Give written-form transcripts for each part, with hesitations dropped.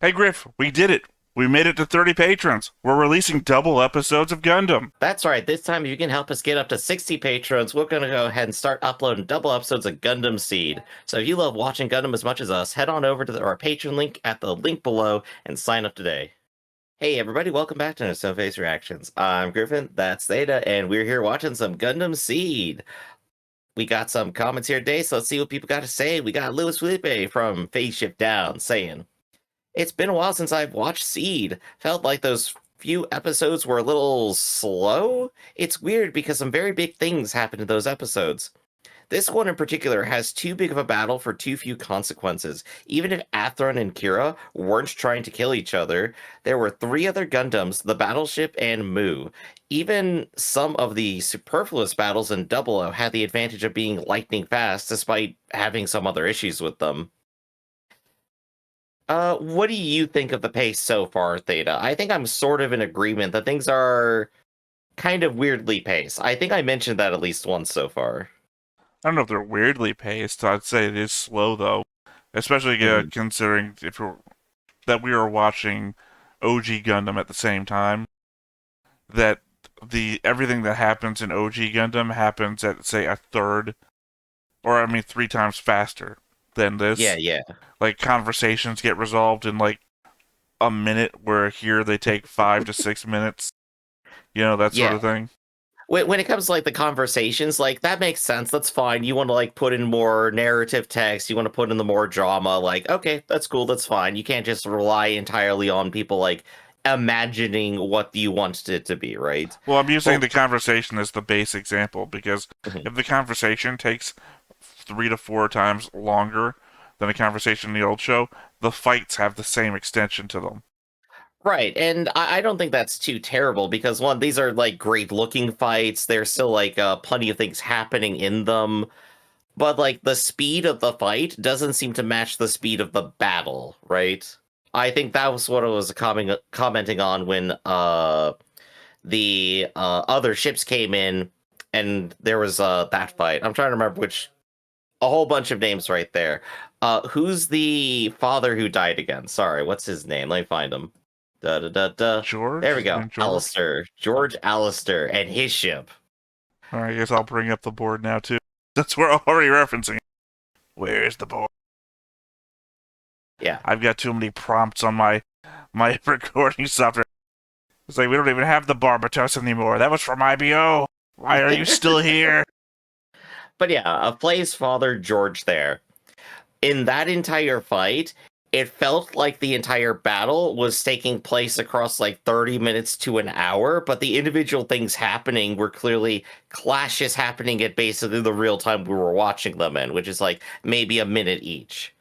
Hey Griff, we did it. We made it to 30 patrons. We're releasing double episodes of Gundam. That's right. This time, if you can help us get up to 60 patrons, we're going to go ahead and start uploading double episodes of Gundam Seed. So if you love watching Gundam as much as us, head on over to our Patreon link at the link below and sign up today. Hey everybody, welcome back to No Stone Face Reactions. I'm Griffin, that's Theta, and we're here watching some Gundam Seed. We got some comments here today, so let's see what people got to say. We got Louis Felipe from Phase Shift Down saying, "It's been a while since I've watched Seed. Felt like those few episodes were a little slow. It's weird because some very big things happened in those episodes. This one in particular has too big of a battle for too few consequences. Even if Atheron and Kira weren't trying to kill each other, there were three other Gundams, the Battleship and Mu. Even some of the superfluous battles in Double O had the advantage of being lightning fast despite having some other issues with them." What do you think of the pace so far, Theta? I think I'm sort of in agreement that things are kind of weirdly paced. I think I mentioned that at least once so far. I don't know if they're weirdly paced. I'd say it is slow though, especially Mhm. considering that we were watching OG Gundam at the same time. That the everything that happens in OG Gundam happens at say a third, or I mean 3 times faster than Yeah, this. yeah. Like conversations get resolved in like a minute, where here they take 5 to 6 minutes. That sort Yeah. of thing. When it comes to like the conversations, like that makes sense. That's fine. You want to like put in more narrative text, you want to put in the more drama, like, okay, that's cool, that's fine. You can't just rely entirely on people like imagining what you want it to be, right? Well, I'm using But the conversation as the base example because mhm. if the conversation takes 3 to 4 times longer than a conversation in the old show, the fights have the same extension to them. Right, and I don't think that's too terrible because one, these are like great looking fights. There's still like plenty of things happening in them, but like the speed of the fight doesn't seem to match the speed of the battle, right? I think that was what I was commenting on when the other ships came in and there was that fight. I'm trying to remember which, a whole bunch of names right there. Who's the father who died again? Sorry, what's his name? Let me find him. Da da da da. George? There we Is his go. name George? Alistair. George Alistair and his ship. Alright, I guess I'll bring up the board now too. That's where I'm already referencing. Where's the board? Yeah. I've got too many prompts on my recording software. It's like we don't even have the Barbatos anymore. That was from IBO. Why are you still here? But yeah, Flay's father, George, there. In that entire fight, it felt like the entire battle was taking place across like 30 minutes to an hour, but the individual things happening were clearly clashes happening at basically the real time we were watching them in, which is like maybe a minute each.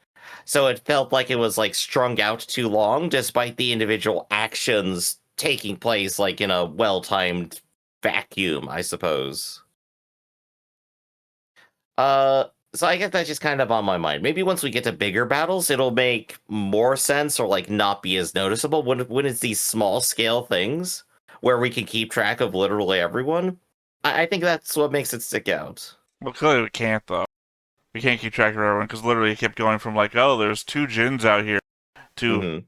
So it felt like it was like strung out too long, despite the individual actions taking place like in a well-timed vacuum, I suppose. So I guess that's just kind of on my mind. Maybe once we get to bigger battles, it'll make more sense or like not be as noticeable when it's these small scale things where we can keep track of literally everyone. I think that's what makes it stick out. Well, clearly we can't though. We can't keep track of everyone because literally it kept going from like, oh, there's 2 Jins out here to, Hmm.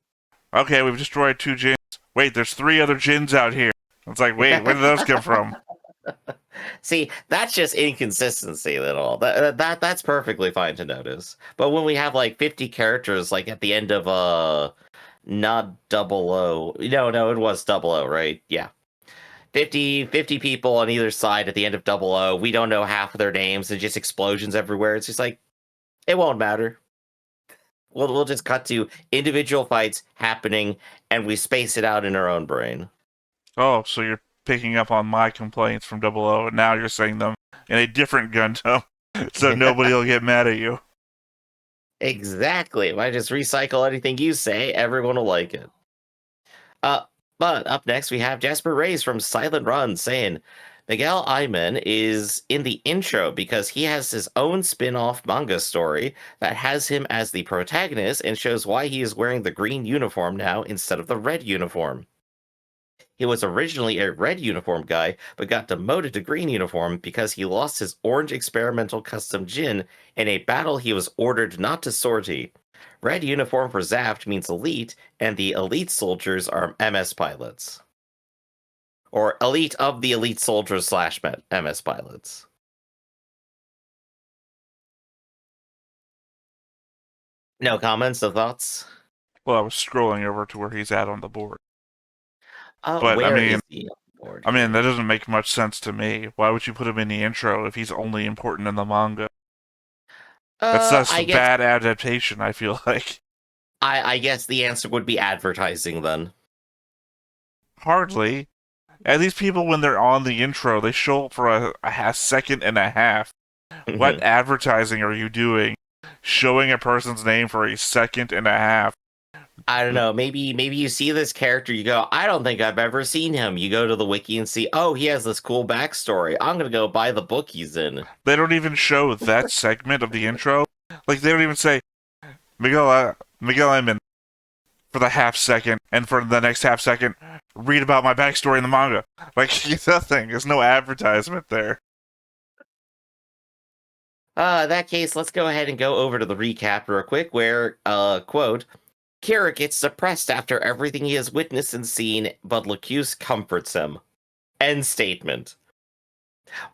okay, we've destroyed 2 Jins. Wait, there's 3 other Jins out here. It's like, wait, where did those come from? See, that's just inconsistency at all. That's perfectly fine to notice. But when we have like 50 characters, like at the end of not double O. No, it was double O, right? Yeah. 50 people on either side at the end of double O. We don't know half of their names and just explosions everywhere. It's just like it won't matter. We'll just cut to individual fights happening and we space it out in our own brain. Oh, so you're picking up on my complaints from Double O, and now you're saying them in a different Gundam, so nobody will get mad at you. Exactly. If I just recycle anything you say, everyone will like it. Uh, but up next we have Jasper Reyes from Silent Run saying Miguel Ayman is in the intro because he has his own spin-off manga story that has him as the protagonist and shows why he is wearing the green uniform now instead of the red uniform. He was originally a red uniform guy, but got demoted to green uniform because he lost his orange experimental custom Jin in a battle he was ordered not to sortie. Red uniform for zaft means elite, and the elite soldiers are MS pilots. Or elite of the elite soldiers slash MS pilots. No comments, no thoughts? Well, I was scrolling over to where he's at on the board. But, Where is he on the board? I mean, that doesn't make much sense to me. Why would you put him in the intro if he's only important in the manga? That's just I guess, bad adaptation, I feel like. I guess the answer would be advertising then. Hardly. At least people, when they're on the intro, they show up for a second and a half. What advertising are you doing? Showing a person's name for a second and a half. I don't know. Maybe you see this character, you go, I don't think I've ever seen him. You go to the wiki and see, oh, he has this cool backstory. I'm gonna go buy the book he's in. They don't even show that segment of the intro. Like, they don't even say, Miguel, I'm in for the half second, and for the next half second, read about my backstory in the manga. Like, nothing. There's no advertisement there. In that case, let's go ahead and go over to the recap real quick, where, quote, Kira gets depressed after everything he has witnessed and seen, but Lacuse comforts him. End statement.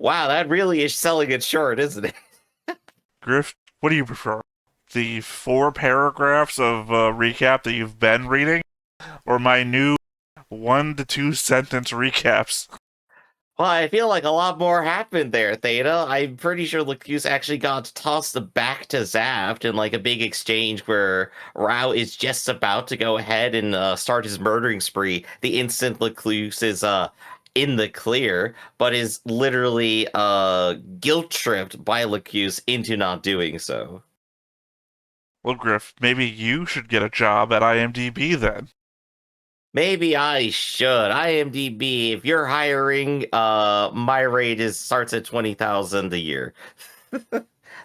Wow, that really is selling it short, isn't it? Griff, what do you prefer? The 4 paragraphs of recap that you've been reading, or my new 1 to 2 sentence recaps? Well, I feel like a lot more happened there, Theta. I'm pretty sure Lacuse actually got tossed back to zaft in like a big exchange where Rao is just about to go ahead and start his murdering spree the instant Lacuse is in the clear, but is literally guilt tripped by Lacuse into not doing so. Well, Griff, maybe you should get a job at IMDb then. Maybe I should. IMDb, if you're hiring, my rate starts at 20,000 a year.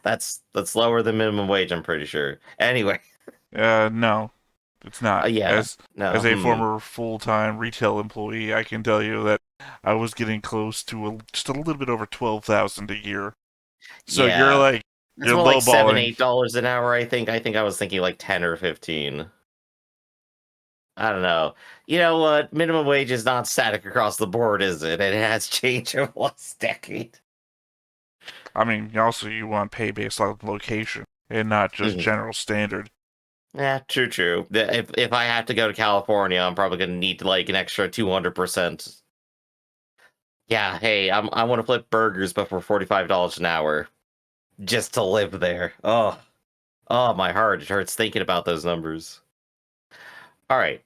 That's lower than minimum wage, I'm pretty sure. Anyway. No, it's not. Yeah. As a former full-time retail employee, I can tell you that I was getting close to just a little bit over 12,000 a year. So yeah. you're like, That's you're more like lowballing. $7-8 an hour, I think. I think I was thinking like 10 or 15. I don't know. You know what? Minimum wage is not static across the board, is it? And it has changed over the last decade. I mean, also you want pay based on location and not just general standard. Yeah, true. If I have to go to California, I'm probably going to need like an extra 200%. Yeah, hey, I want to flip burgers, but for $45 an hour, just to live there. Oh, my heart, it hurts thinking about those numbers. All right.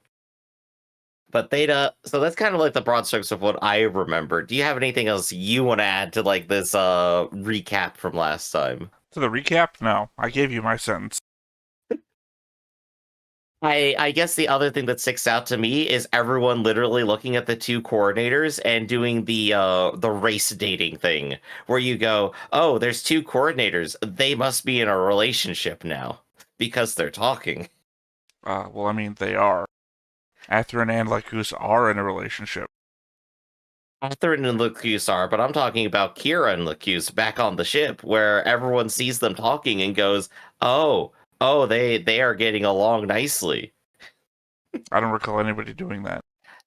But Theta, so that's kind of like the broad strokes of what I remember. Do you have anything else you want to add to like this recap from last time? To the recap? No, I gave you my sentence. I guess the other thing that sticks out to me is everyone literally looking at the 2 coordinators and doing the race dating thing, where you go, oh, there's 2 coordinators. They must be in a relationship now because they're talking. Well, I mean, they are. Athrun and Lacuse are in a relationship. Athrun and Lacuse are, but I'm talking about Kira and Lacuse back on the ship, where everyone sees them talking and goes, oh, they are getting along nicely. I don't recall anybody doing that.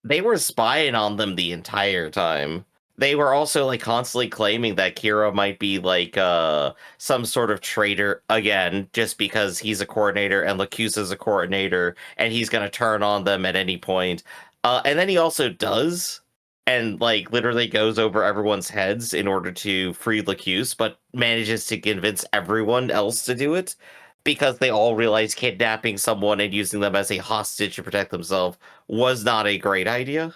They were spying on them the entire time. They were also like constantly claiming that Kira might be like some sort of traitor again, just because he's a coordinator and Lacuse is a coordinator, and he's gonna turn on them at any point. And then he also does, and like literally goes over everyone's heads in order to free Lacuse, but manages to convince everyone else to do it because they all realize kidnapping someone and using them as a hostage to protect themselves was not a great idea.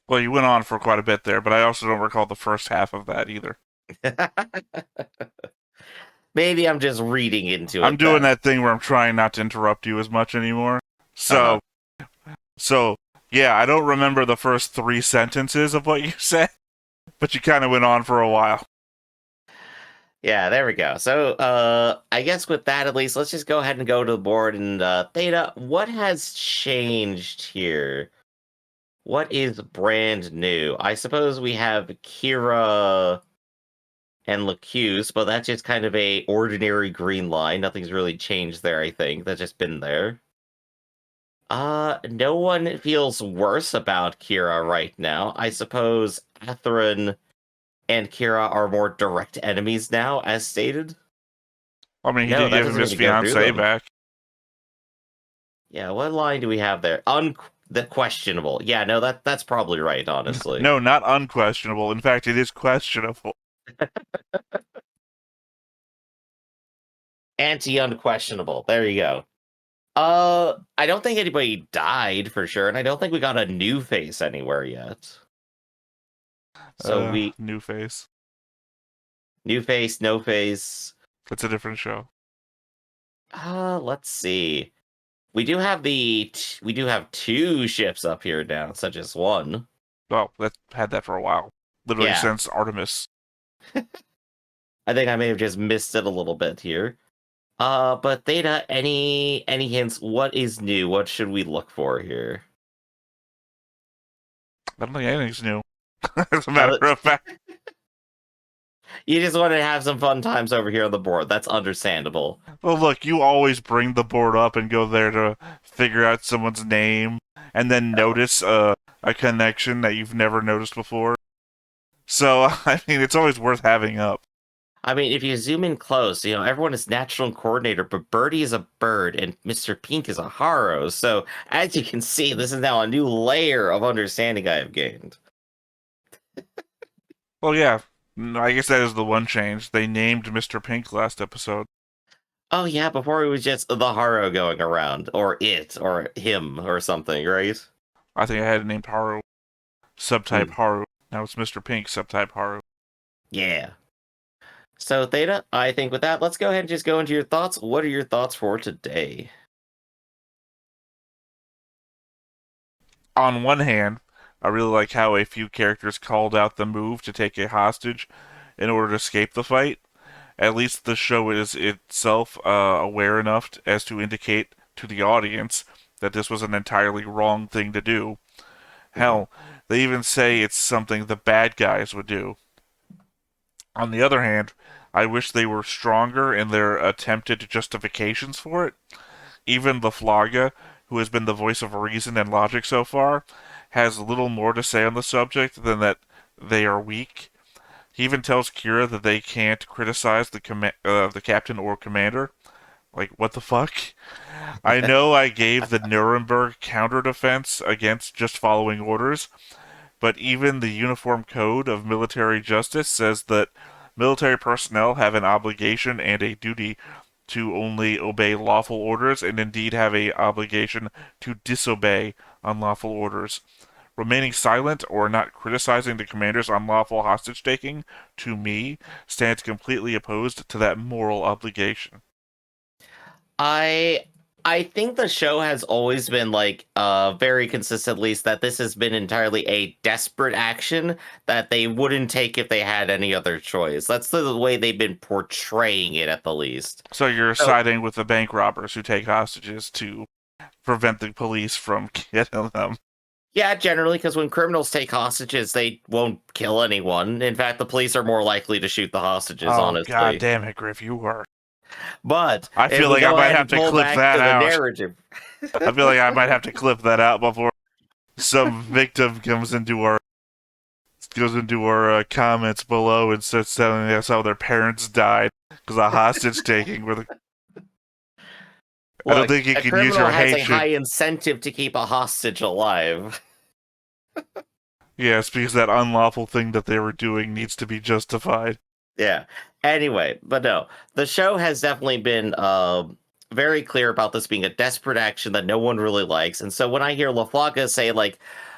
Well, you went on for quite a bit there, but I also don't recall the first half of that either. Maybe I'm just reading into it. I'm doing that thing where I'm trying not to interrupt you as much anymore. So, yeah, I don't remember the first 3 sentences of what you said, but you kind of went on for a while. Yeah, there we go. So, I guess with that, at least, let's just go ahead and go to the board. And Theta, what has changed here? What is brand new? I suppose we have Kira and Lacuse, but that's just kind of a ordinary green line. Nothing's really changed there, I think. That's just been there. No one feels worse about Kira right now. I suppose Atherin and Kira are more direct enemies now, as stated. I mean, he No, did that give him doesn't his even go through fiancee them. back. Yeah, what line do we have there? The questionable. Yeah, no, that's probably right, honestly. No, not unquestionable. In fact, it is questionable. Anti-unquestionable. There you go. I don't think anybody died for sure, and I don't think we got a new face anywhere yet. So New face. new face, no face. That's a different show. Let's see. We do have two ships up here now, such as one. Well, that had that for a while. Literally Yeah. since Artemis. I think I may have just missed it a little bit here. But Theta, any hints? What is new? What should we look for here? I don't think anything's new. As a matter of fact. You just want to have some fun times over here on the board. That's understandable. Well, look, you always bring the board up and go there to figure out someone's name and then notice a connection that you've never noticed before. So, I mean, it's always worth having up. I mean, if you zoom in close, everyone is natural and coordinator, but Birdie is a bird and Mr. Pink is a Haro. So, as you can see, this is now a new layer of understanding I have gained. Well, yeah, I guess that is the one change. They named Mr. Pink last episode. Oh, yeah, before it was just the Haro going around, or it, or him, or something, right? I think I had it named Haru. Subtype Haru. Now it's Mr. Pink, subtype Haru. Yeah. So, Theta, I think with that, let's go ahead and just go into your thoughts. What are your thoughts for today? On one hand, I really like how a few characters called out the move to take a hostage in order to escape the fight. At least the show is itself aware enough as to indicate to the audience that this was an entirely wrong thing to do. Hell, they even say it's something the bad guys would do. On the other hand, I wish they were stronger in their attempted justifications for it. Even LaFlaga, who has been the voice of reason and logic so far, has little more to say on the subject than that they are weak. He even tells Kira that they can't criticize the captain or commander. Like, what the fuck? I know I gave the Nuremberg counter-defense against just following orders, but even the Uniform Code of Military Justice says that military personnel have an obligation and a duty to only obey lawful orders and indeed have a obligation to disobey unlawful orders. Remaining silent or not criticizing the commander's unlawful hostage-taking, to me, stands completely opposed to that moral obligation. I think the show has always been very consistent, at least, that this has been entirely a desperate action that they wouldn't take if they had any other choice. That's the way they've been portraying it, at the least. So you're siding with the bank robbers who take hostages to prevent the police from getting them. Yeah, generally, because when criminals take hostages, they won't kill anyone. In fact, the police are more likely to shoot the hostages, honestly. God damn it, Griff, you were. But I feel like I might have to clip that out. Narrative. I feel like I might have to clip that out before some victim comes into our comments below and starts telling us how their parents died because of hostage taking. I don't think you can use your hatred. A high incentive to keep a hostage alive. Yes, because that unlawful thing that they were doing needs to be justified. Yeah. Anyway, but no, the show has definitely been very clear about this being a desperate action that no one really likes. And so when I hear LaFlaga say,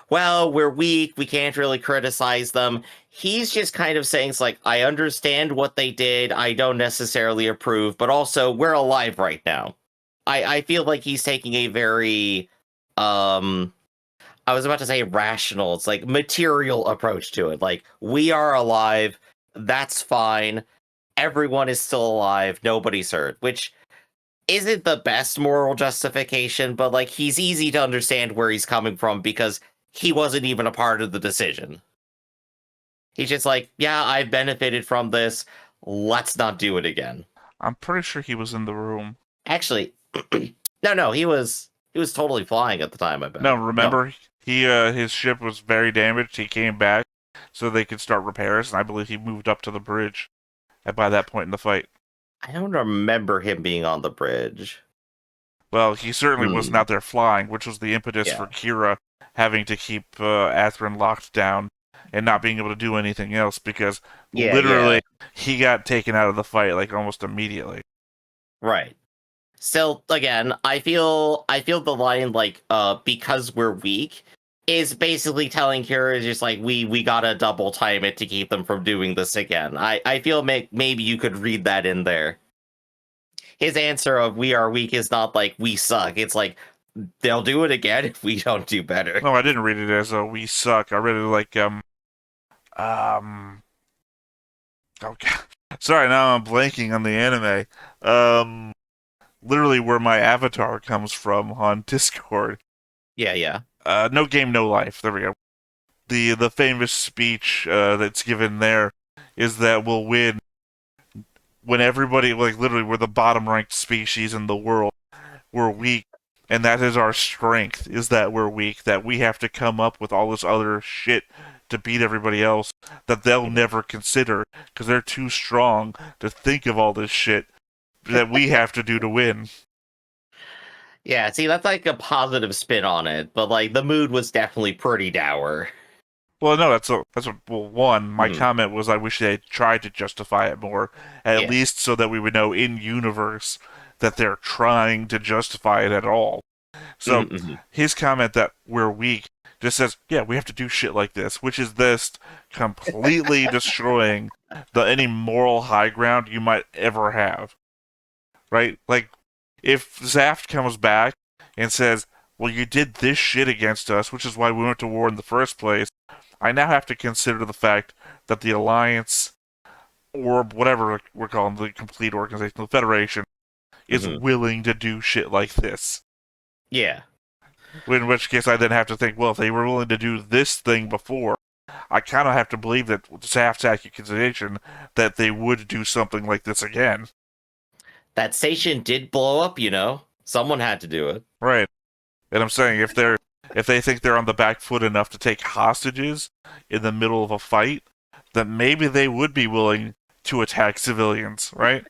well, we're weak, we can't really criticize them, he's just kind of saying, I understand what they did, I don't necessarily approve, but also we're alive right now. I feel like he's taking a very, I was about to say rational, it's material approach to it. We are alive, that's fine. Everyone is still alive. Nobody's hurt, which isn't the best moral justification, but he's easy to understand where he's coming from because he wasn't even a part of the decision. He's just like, yeah, I benefited from this. Let's not do it again. I'm pretty sure he was in the room. Actually, no, he was totally flying at the time, I bet. No, remember, his ship was very damaged. He came back so they could start repairs, and I believe he moved up to the bridge by that point in the fight. I don't remember him being on the bridge. Well, he certainly wasn't out there flying, which was the impetus Yeah. for Kira having to keep Athrun locked down and not being able to do anything else, because literally he got taken out of the fight like almost immediately. Right. Still, again, I feel the line like because we're weak is basically telling Kira just like we gotta double time it to keep them from doing this again. I feel maybe you could read that in there. His answer of "we are weak" is not like we suck. It's like they'll do it again if we don't do better. No, I didn't read it as a "we suck." I read it like oh god, sorry, now I'm blanking on the anime. Literally where my avatar comes from on Discord. Yeah. No game, no life. There we go. The famous speech that's given there is that we'll win when everybody, like, literally we're the bottom ranked species in the world. We're weak, and that is our strength, is that we're weak, that we have to come up with all this other shit to beat everybody else that they'll never consider because they're too strong to think of all this shit that we have to do to win. Yeah, see, that's like a positive spin on it, but like the mood was definitely pretty dour. Well, no, one. My comment was I wish they had tried to justify it more, at least so that we would know in universe that they're trying to justify it at all. So his comment that we're weak just says, yeah, we have to do shit like this, which is this completely destroying any moral high ground you might ever have. Right? Like, if Zaft comes back and says, well, you did this shit against us, which is why we went to war in the first place, I now have to consider the fact that the Alliance, or whatever we're calling the complete organization, the Federation, is willing to do shit like this. Yeah. In which case I then have to think, well, if they were willing to do this thing before, I kind of have to believe that Zaft's accusation that they would do something like this again. That station did blow up, you know. Someone had to do it. Right. And I'm saying if they think they're on the back foot enough to take hostages in the middle of a fight, then maybe they would be willing to attack civilians, right?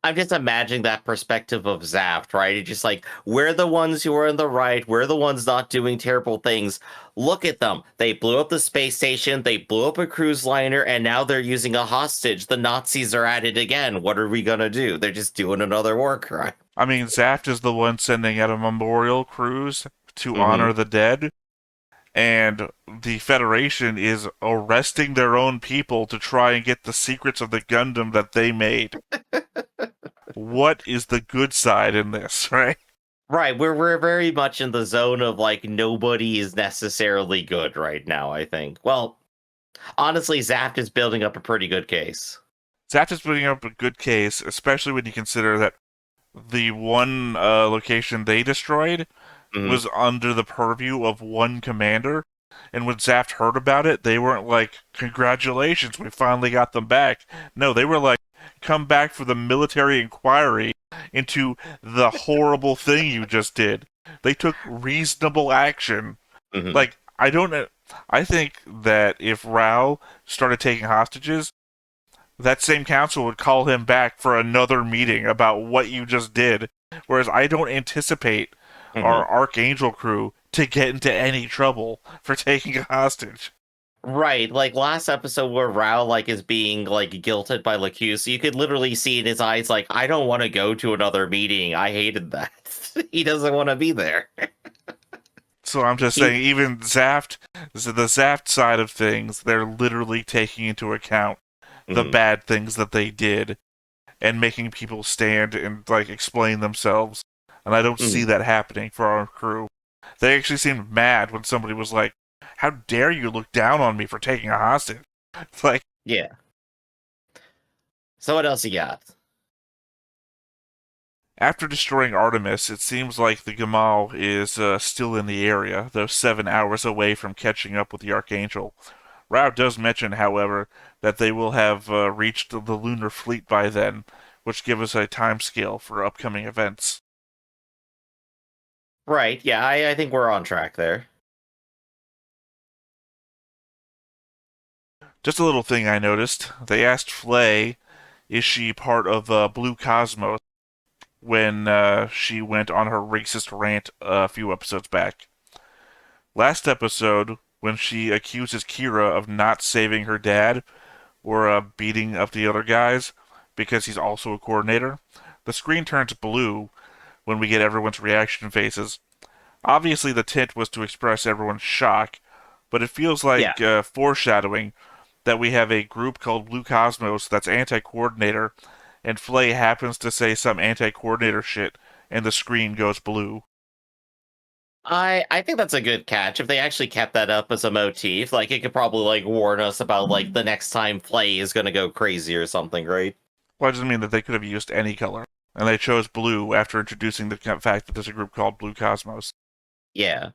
I'm just imagining that perspective of Zaft, right? It's just like, we're the ones who are in the right, we're the ones not doing terrible things. Look at them. They blew up the space station, they blew up a cruise liner, and now they're using a hostage. The Nazis are at it again. What are we gonna do? They're just doing another war crime. I mean, Zaft is the one sending out a memorial cruise to honor the dead, and the Federation is arresting their own people to try and get the secrets of the Gundam that they made. What is the good side in this, right? Right, we're very much in the zone of like nobody is necessarily good right now, I think. Well, honestly, Zaft is building up a pretty good case. Zaft is building up a good case, especially when you consider that the one location they destroyed was under the purview of one commander. And when Zaft heard about it, they weren't like, congratulations, we finally got them back. No, they were like, come back for the military inquiry into the horrible thing you just did. They took reasonable action. Like, I think that if Rao started taking hostages, that same council would call him back for another meeting about what you just did. Whereas I don't anticipate our Archangel crew to get into any trouble for taking a hostage. Right, like last episode where Rao like is being like guilted by Lacuse, you could literally see in his eyes like, I don't want to go to another meeting. I hated that. He doesn't want to be there. So I'm just saying, even Zaft, the Zaft side of things, they're literally taking into account the bad things that they did and making people stand and like explain themselves. And I don't see that happening for our crew. They actually seemed mad when somebody was like, how dare you look down on me for taking a hostage? It's like, yeah. So what else you got? After destroying Artemis, it seems like the Gamal is still in the area, though 7 hours away from catching up with the Archangel. Rao does mention, however, that they will have reached the lunar fleet by then, which gives us a timescale for upcoming events. Right, yeah, I think we're on track there. Just a little thing I noticed. They asked Flay, is she part of Blue Cosmos, when she went on her racist rant a few episodes back. Last episode, when she accuses Kira of not saving her dad or beating up the other guys because he's also a coordinator, the screen turns blue when we get everyone's reaction faces. Obviously, the tint was to express everyone's shock, but it feels like foreshadowing that we have a group called Blue Cosmos that's anti-coordinator, and Flay happens to say some anti-coordinator shit, and the screen goes blue. I think that's a good catch. If they actually kept that up as a motif, like it could probably like warn us about like the next time Flay is gonna go crazy or something, right? Well, it doesn't mean that they could have used any color, and they chose blue after introducing the fact that there's a group called Blue Cosmos. Yeah.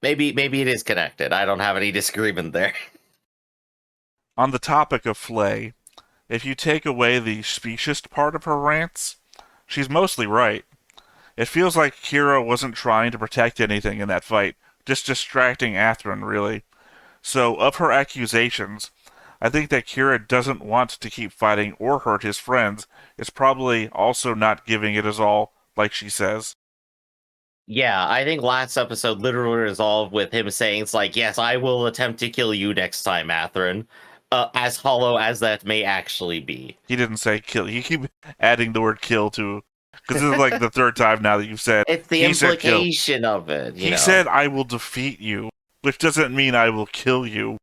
Maybe it is connected. I don't have any disagreement there. On the topic of Flay, if you take away the speciest part of her rants, she's mostly right. It feels like Kira wasn't trying to protect anything in that fight, just distracting Athrun, really. So, of her accusations, I think that Kira doesn't want to keep fighting or hurt his friends, is probably also not giving it his all, like she says. Yeah, I think last episode literally resolved with him saying, it's like, yes, I will attempt to kill you next time, Athrun. As hollow as that may actually be. He didn't say kill. You keep adding the word kill to... Because this is like the third time now that you've said... It's the implication of it, He said, I will defeat you, which doesn't mean I will kill you.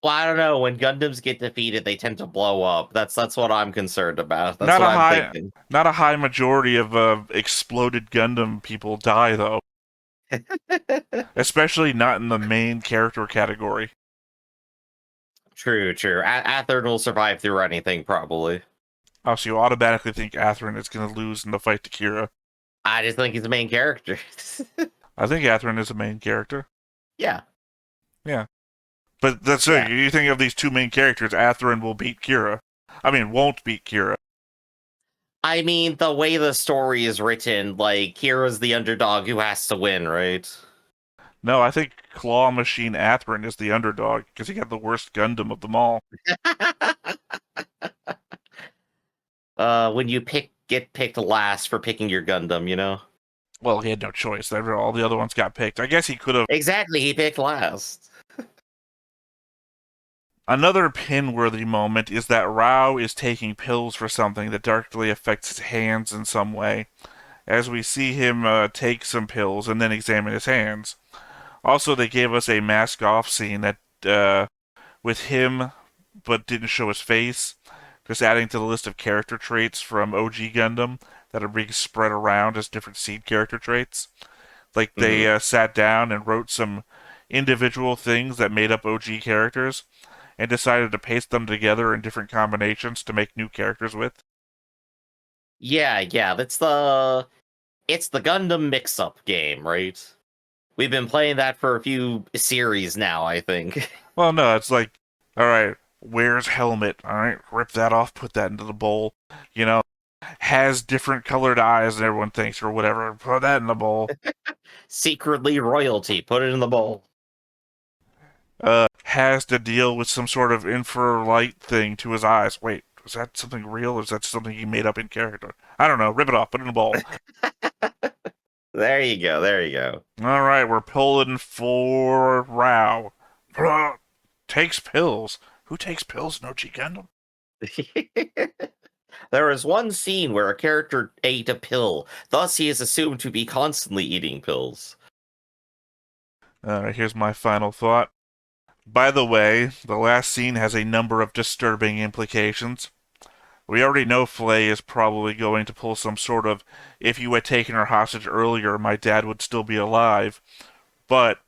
Well, I don't know. When Gundams get defeated, they tend to blow up. That's what I'm concerned about. That's what I'm thinking. Not a high majority of exploded Gundam people die, though. Especially not in the main character category. True. Athrun will survive through anything, probably. Oh, so you automatically think Athrun is going to lose in the fight to Kira. I just think he's the main character. I think Athrun is the main character. Yeah. Yeah. But that's it. You think of these two main characters, Athrun will beat Kira. I mean, won't beat Kira. I mean, the way the story is written, like, Kira's the underdog who has to win, right? No, I think Claw Machine Athrun is the underdog, because he got the worst Gundam of them all. When you get picked last for picking your Gundam, you know? Well, he had no choice. All the other ones got picked. I guess he could have... Exactly, he picked last. Another pin-worthy moment is that Rao is taking pills for something that directly affects his hands in some way, as we see him take some pills and then examine his hands. Also, they gave us a mask-off scene that with him, but didn't show his face, just adding to the list of character traits from OG Gundam that are being spread around as different seed character traits. Like, they sat down and wrote some individual things that made up OG characters, and decided to paste them together in different combinations to make new characters with. Yeah, it's the Gundam mix-up game, right? We've been playing that for a few series now, I think. Well, no, it's like, alright, wears helmet, alright, rip that off, put that into the bowl, you know, has different colored eyes than everyone thinks, or whatever, put that in the bowl. Secretly royalty, put it in the bowl. Has to deal with some sort of infralight thing to his eyes. Wait, is that something real, or is that something he made up in character? I don't know, rip it off, put it in a bowl. There you go. Alright, we're pulling for Rao. Takes pills. Who takes pills in OG Gundam? There is one scene where a character ate a pill. Thus, he is assumed to be constantly eating pills. Here's my final thought. By the way, the last scene has a number of disturbing implications. We already know Flay is probably going to pull some sort of, if you had taken her hostage earlier, my dad would still be alive. But,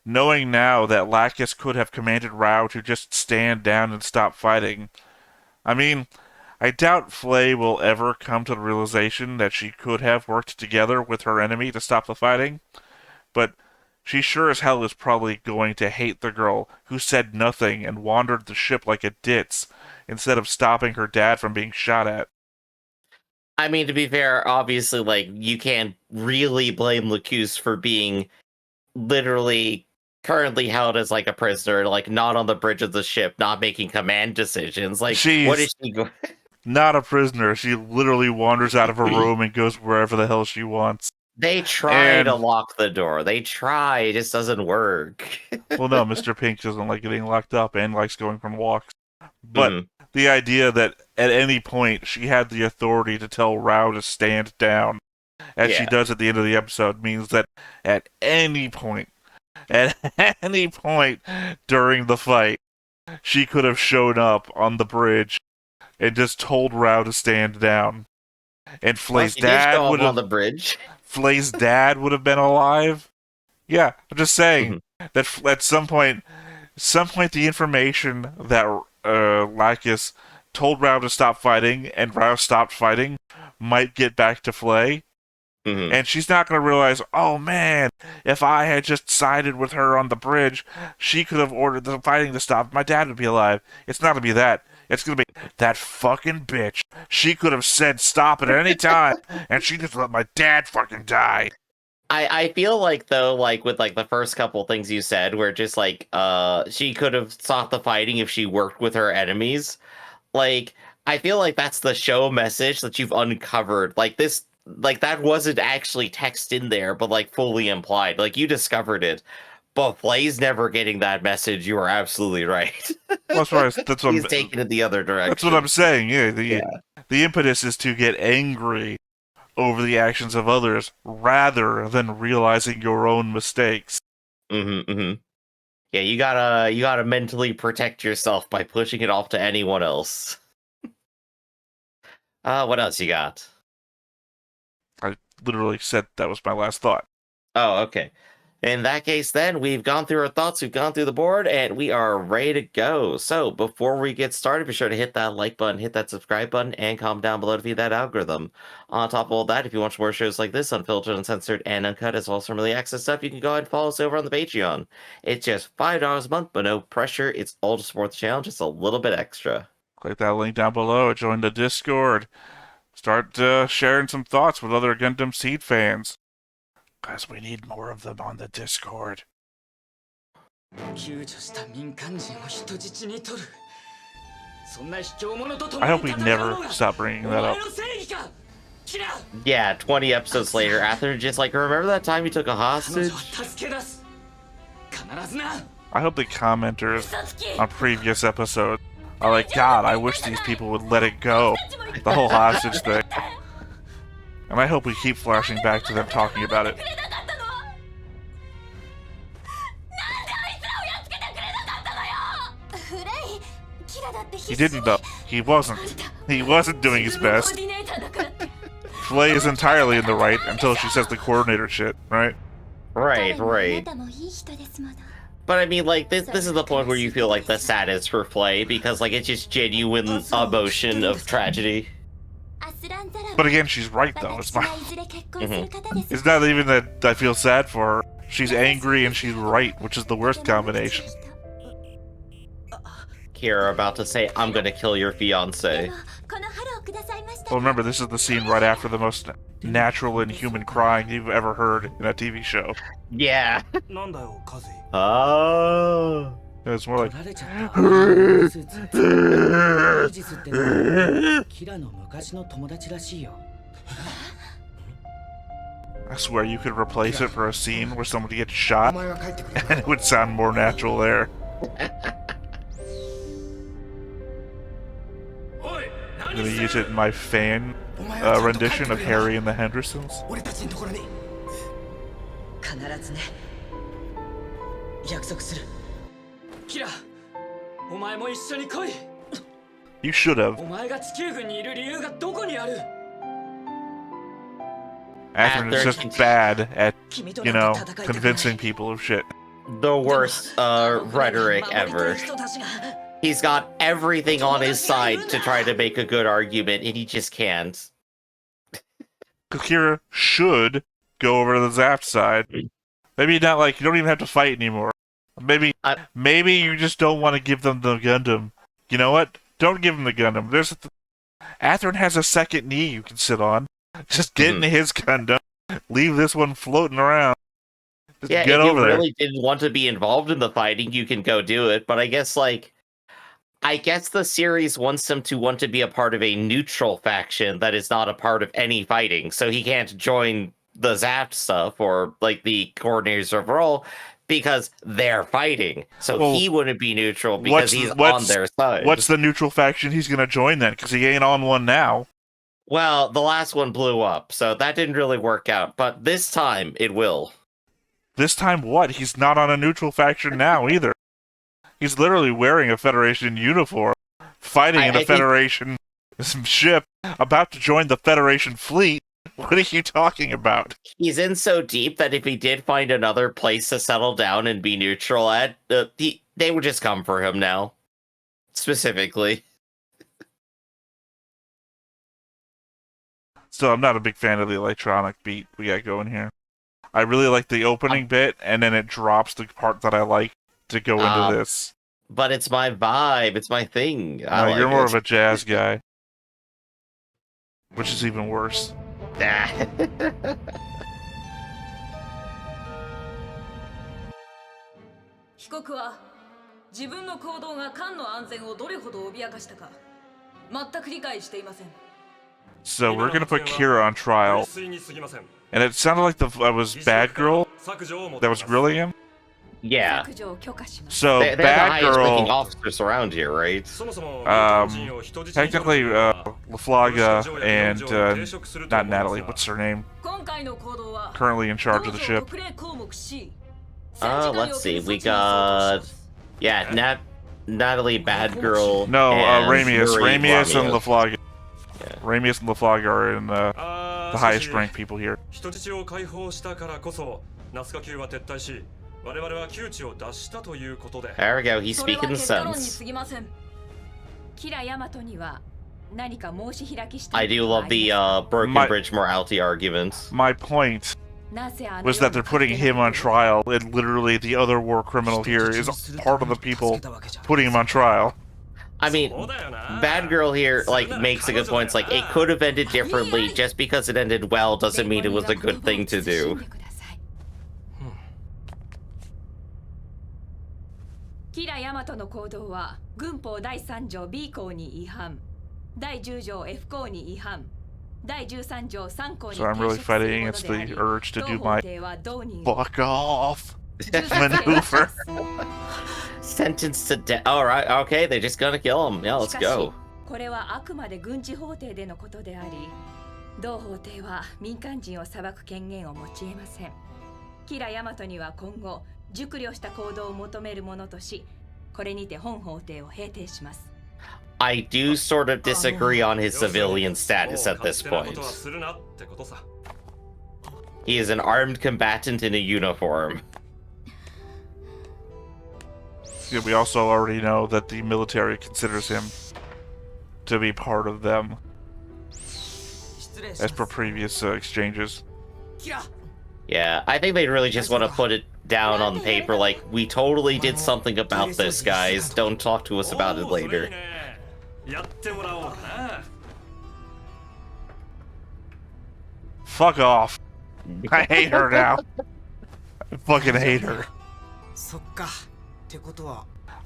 knowing now that Lacus could have commanded Rao to just stand down and stop fighting, I mean, I doubt Flay will ever come to the realization that she could have worked together with her enemy to stop the fighting, but she sure as hell is probably going to hate the girl who said nothing and wandered the ship like a ditz instead of stopping her dad from being shot at. I mean, to be fair, obviously, like, you can't really blame Lacuse for being literally currently held as, like, a prisoner, like, not on the bridge of the ship, not making command decisions. Like, what is she going... Not a prisoner. She literally wanders out of her room and goes wherever the hell she wants. They try to lock the door. They try. It just doesn't work. Well, no, Mr. Pink doesn't like getting locked up and likes going for walks. But the idea that at any point she had the authority to tell Rao to stand down, as she does at the end of the episode, means that at any point during the fight, she could have shown up on the bridge and just told Rao to stand down. And Flay's dad would have on the bridge. Flay's dad would have been alive. Yeah, I'm just saying that at some point the information that Lacus told Rao to stop fighting and Rao stopped fighting might get back to Flay. And she's not going to realize, oh man, if I had just sided with her on the bridge, she could have ordered the fighting to stop. My dad would be alive. It's not going to be that. It's going to be that fucking bitch. She could have said stop at any time, and she just let my dad fucking die. I feel like, though, like, with, like, the first couple things you said, where just, like, she could have stopped the fighting if she worked with her enemies. Like, I feel like that's the show message that you've uncovered. Like, this... Like, that wasn't actually text in there, but, like, fully implied. Like, you discovered it. But Flay's never getting that message. You are absolutely right. Well, that's what He's taking it the other direction. That's what I'm saying, yeah. The impetus is to get angry over the actions of others, rather than realizing your own mistakes. Yeah, you gotta mentally protect yourself by pushing it off to anyone else. What else you got? I literally said that was my last thought. Oh, okay. In that case, then, we've gone through our thoughts, we've gone through the board, and we are ready to go. So, before we get started, be sure to hit that like button, hit that subscribe button, and comment down below to feed that algorithm. On top of all that, if you want more shows like this, unfiltered, uncensored, and uncut, as well as some early access stuff, you can go ahead and follow us over on the Patreon. It's just $5 a month, but no pressure. It's all to support the channel, just a little bit extra. Click that link down below, join the Discord. Start sharing some thoughts with other Gundam Seed fans. Because we need more of them on the Discord. I hope we never stop bringing that up. Yeah, 20 episodes later, after just like, remember that time you took a hostage? I hope the commenters on previous episodes are like, God, I wish these people would let it go. The whole hostage thing. And I hope we keep flashing back to them talking about it. He didn't though. He wasn't. He wasn't doing his best. Flay is entirely in the right until she says the coordinator shit, right? Right. But I mean, like, this is the point where you feel like the saddest for Flay, because, like, it's just genuine emotion of tragedy. But again, she's right, though. It's my... It's not even that I feel sad for her. She's angry and she's right, which is the worst combination. Kira about to say, I'm gonna kill your fiancé. Well, remember, this is the scene right after the most natural and human crying you've ever heard in a TV show. Yeah. Oh. It's more like... I swear you could replace it for a scene where somebody gets shot, and it would sound more natural there. I'm gonna use it in my fan rendition of Harry and the Hendersons. You should have. Athrun is just bad at, you know, convincing people of shit. The worst rhetoric ever. He's got everything on his side to try to make a good argument, and he just can't. Kira should go over to the zaft side. Maybe not like you don't even have to fight anymore. Maybe you just don't want to give them the Gundam. You know what? Don't give them the Gundam. Atherin has a second knee you can sit on. Just get in his Gundam. Leave this one floating around. Just Yeah, get if over you there. really didn't want to be involved in the fighting, you can go do it. But I guess the series wants him to want to be a part of a neutral faction that is not a part of any fighting. So he can't join the zaft stuff or like the coordinators overall because they're fighting. So he wouldn't be neutral because he's on their side. What's the neutral faction he's going to join then? Because he ain't on one now. Well, the last one blew up, so that didn't really work out. But this time, it will. This time what? He's not on a neutral faction now either. He's literally wearing a Federation uniform, fighting in a Federation ship, about to join the Federation fleet. What are you talking about? He's in so deep that if he did find another place to settle down and be neutral at, they would just come for him now. Specifically. So I'm not a big fan of the electronic beat we got going here. I really like the opening bit, and then it drops the part that I like to go into this. But it's my vibe. It's my thing. No, you're more of a jazz guy. Which is even worse. 被告は自分の行動が艦の安全をどれほど脅かしたか全く理解していません。 So we're gonna put Kira on trial, and it sounded like I was Bad Girl that was grilling him. Yeah. 削除を許可します。 So they're the Bad highest ranking Girl, officers around here, right? technically Laflaga and not Natalie, what's her name? 今回の行動は Currently in charge of the ship. 特例項目 C Let's see. We got Natalie, Bad Girl. No, and Ramius. Yuri Ramius and Ramius. Laflaga. Ramius and Laflaga are in the highest ranked people here. 人質を解放したからこそナスカ級は撤退し我々は窮地を脱したということで There we go. He's それは speaking 結果論に sense. 過ぎません。キラヤマトには何か申し開きした I い do ことは love あ the りますか broken bridge morality arguments. My point なぜあの was that they're putting him on trial, and literally the other war criminal here is part of the people putting him on trial. I mean, Bad Girl here makes a good point. It's like it could have ended differently. Just because it ended well doesn't mean it was a good thing to do. キラヤマトの行動は軍法第3条 B 項に違反、第10条 F 項に違反、第13条3項に So I'm really 抵触する fighting もの against であ the り、 urge to 同 do 法 my 廷は同人 fuck off maneuver. Sentenced to death. All right, okay, they're just gonna kill him. Yeah, し let's かし go. これはあくまで軍事法廷でのことであり、同法廷は民間人を裁く権限を持ち得ません。キラヤマトには今後熟慮した行動を求めるものとし、これにて本法廷を閉廷します。 I do sort of disagree on his civilian status at this point. He is an armed combatant in a uniform. Yeah, we also already know that the military considers him to be part of them, as per previous exchanges. Yeah, I think they really just want to put it down on paper like, we totally did something about this, guys. Don't talk to us about it later. Fuck off. I hate her now. I fucking hate her.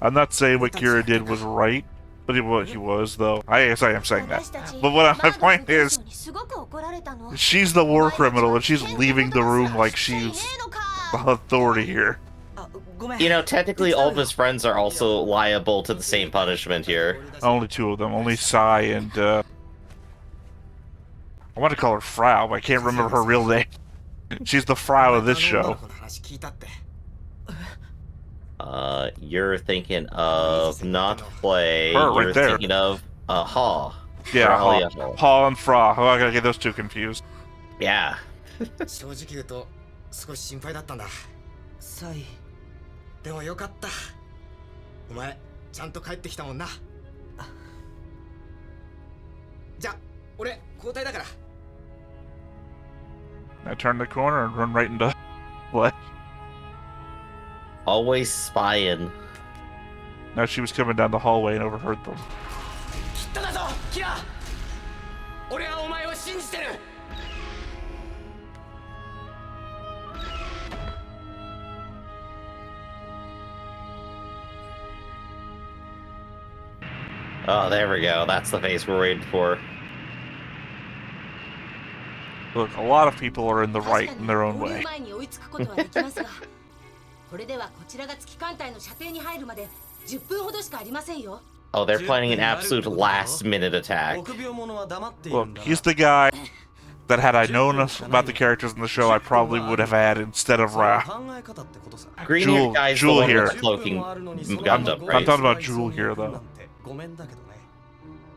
I'm not saying what Kira did was right, but he was, though. I guess I am saying that. But what my point is, she's the war criminal, and she's leaving the room like she's the authority here. You know, technically all of his friends are also liable to the same punishment here. Only two of them. Only Sai and, I want to call her Frau, but I can't remember her real name. She's the Frau of this show. You're thinking of not Play. Her, right you're there. thinking of, Ha. Yeah, Frau. Ha and Frau. Oh, I gotta get those two confused. Yeah. 正直言うと少し心配だったんだサイでもよかったお前ちゃんと帰ってきたもんな。じゃ、俺交代だから。 I turned the corner and run right into what? Always spying. Now she was coming down the hallway and overheard them. きっとだぞ、キラ。俺はお前を信じてる。 Oh, there we go. That's the face we're waiting for. Look, a lot of people are in the right in their own way. これではこちらが月艦隊の射程に入るまで10分ほどしかありませんよ。 Oh, they're planning an absolute last-minute attack. Look, he's the guy that had I known about the characters in the show, I probably would have had instead of Ra. Green-haired guy's the Jewel one here. with the cloaking Gundam, I'm right? talking about Jewel here, though.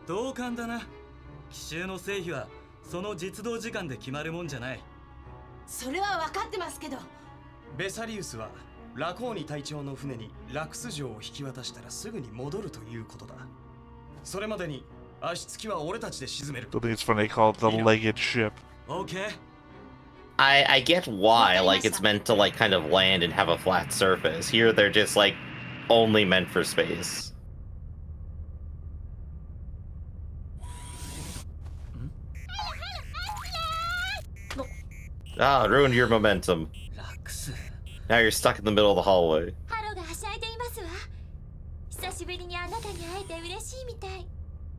同感だな。奇襲の成否はその実動時間で決まるもんじゃない。それは分かってますけど。ベサリウスはラコーニ隊長の船にラクス城を引き渡したらすぐに戻るということだ。それまでに足つきは俺たちで沈める。 I think it's funny they call it the legged ship. OK。I get why, like, it's meant to, like, kind of land and have a flat surface. Here, they're just, like, only meant for space. Ah, ruined your momentum. Now you're stuck in the middle of the hallway. ハロがはしゃいでいますわ。久しぶりにあなたに会えて嬉しいみたい。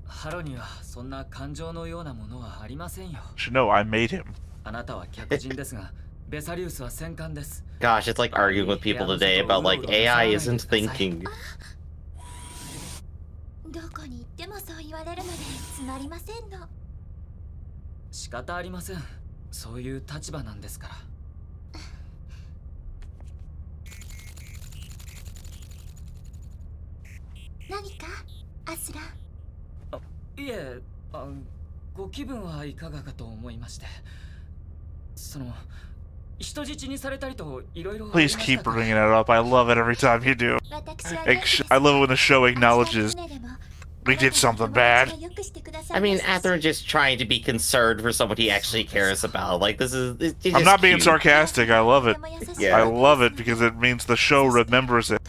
ハロにはそんな感情のようなものはありませんよ。 You should know I made him. あなたは客人ですが、ベサリウスは戦艦です。 Gosh, it's like arguing with people today about, like, AI isn't thinking. どこに行ってもそう言われるのでつまりませんの。仕方ありません。そういう立場なんですから。何かアスラ？いえ、ご気分はいかがかと思いまして。その人質にされたりといろいろ。 Please keep bringing it up. I love it every time you do. I love it when the show acknowledges we did something bad. I mean, Atherin just trying to be concerned for someone he actually cares about. Like, this is... It's I'm not being cute. sarcastic. I love it. Yeah. I love it because it means the show remembers it.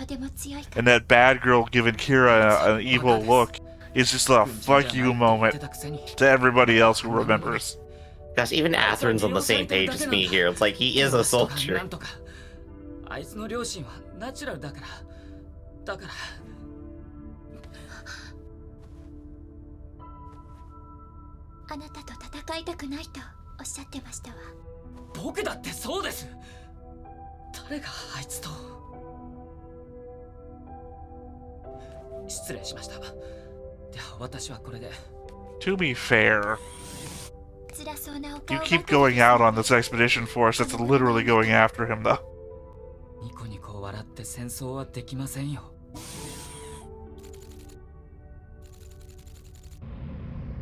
And that bad girl giving Kira an evil look is just a fuck you moment to everybody else who remembers. Gosh, even Atherin's on the same page as me here. It's like, he is a soldier. あいつの両親はナチュラルだから。だから。あなたと戦いたくないとおっしゃってましたわ。僕だってそうです。誰があいつと。失礼しました。では私はこれで。 To be fair, 辛そうなお you 顔 keep going out on this expedition for us that's literally going after him, though. ニコニコ笑って戦争はできませんよ。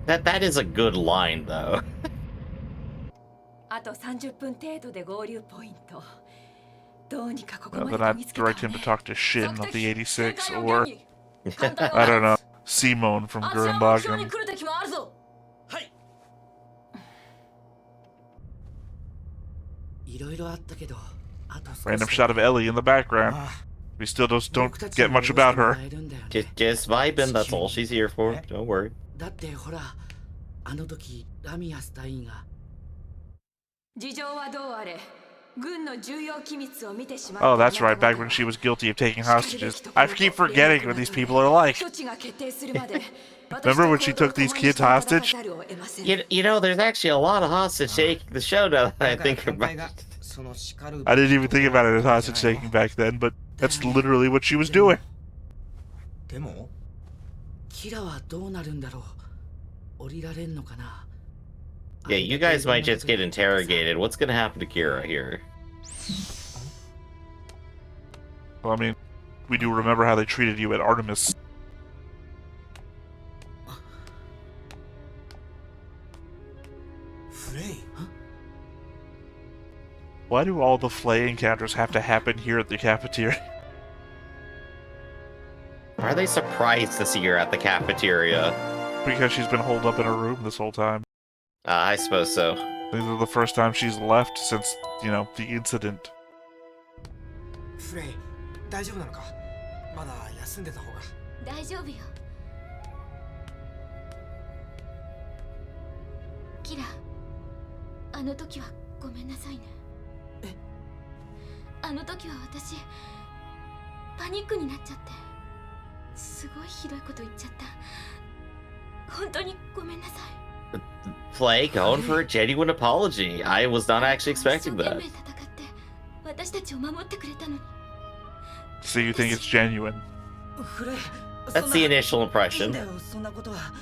That is a good line, though. あと30分程度で合流ポイント。どうにかここま Then で I'd 見つけたわ direct him to ね。 talk to Shin of the 86, or I don't know, Simone from Gurren 目標に Lagann. 来る敵もあるぞ。はい。いろいろあったけど、あと少し Random shot of Ellie in the background. We still don't get much about her. Just vibing, that's all she's here for. Don't worry. だってほら、あの時ラミアス隊員が事情はどうあれ、軍の重要機密を見てしま Oh, that's right, back when she was guilty of taking hostages. I keep forgetting what these people are like. 処置が決定するまで Remember when she took these kids hostage? You know, there's actually a lot of hostage taking the show now that I think about it. I didn't even think about it as hostage taking back then, but that's literally what she was doing. でもキラはどうなるんだろう。降りられんのかな。 Yeah, you guys might just get interrogated. What's gonna happen to Kira here? Well, I mean, we do remember how they treated you at Artemis. Why do all the Flay encounters have to happen here at the cafeteria? Why are they surprised to see her at the cafeteria? Because she's been holed up in her room this whole time. I suppose so. This is the first time she's left since, the incident. フレイ、大丈夫なのか？まだ休んでた方が。大丈夫よ。キラ、あの時はごめんなさいね。あの時は私パニックになっちゃって、すごいひどいこと言っちゃった。本当にごめんなさい。Play going for a genuine apology. I was not actually expecting that. So you think it's genuine? That's the initial impression. そんなことは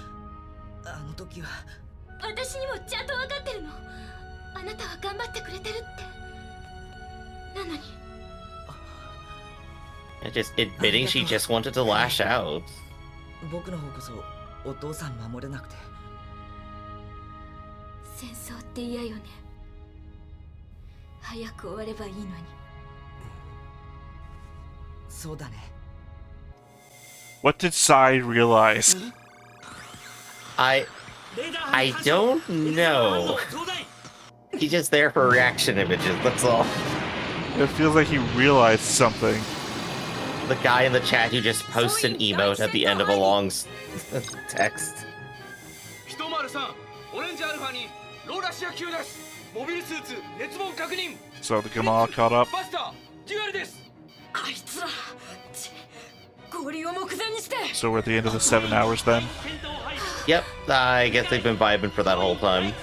あの時は。私にもちゃんと分かってるの。あなたは頑張ってくれてるって。なのに。Just admitting she just wanted to lash out. 僕の方こそお父さん守れなくて。戦争って嫌よね。早く終わればいいのに。そうだね。What did Sai realize? I don't know. He's just there for reaction images, that's all. It feels like he realized something. The guy in the chat who just posts an emote at the end of a long text. So the Gamal caught up. So we're at the end of the 7 hours then? Yep, I guess they've been vibing for that whole time.